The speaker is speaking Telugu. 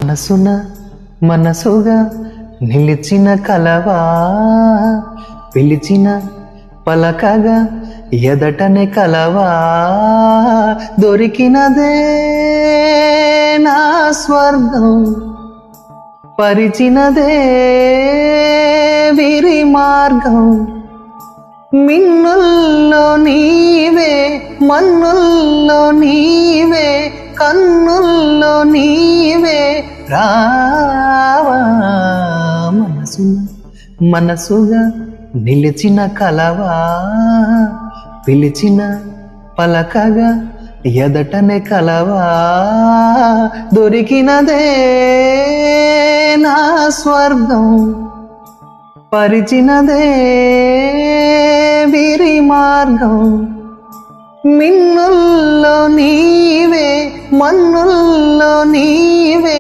మనసున మనసుగా నిలిచిన కలవా, పిలిచిన పలకగా ఎదటనే కలవా, దొరికినదే నా స్వర్గం, పరిచినదే విరి మార్గం. మిన్నుల్లో నీవే, మన్నుల్లో నీవే, కన్నుల్లో నీవే రావా. మనసుగా నిలిచిన కలవా, పిలిచిన పలకగా ఎదటనే కలవా, దొరికినదే నా స్వర్గం, పరిచినదే విరి మార్గం. మిన్నుల్లో నీవే, మన్నుల్లో నీ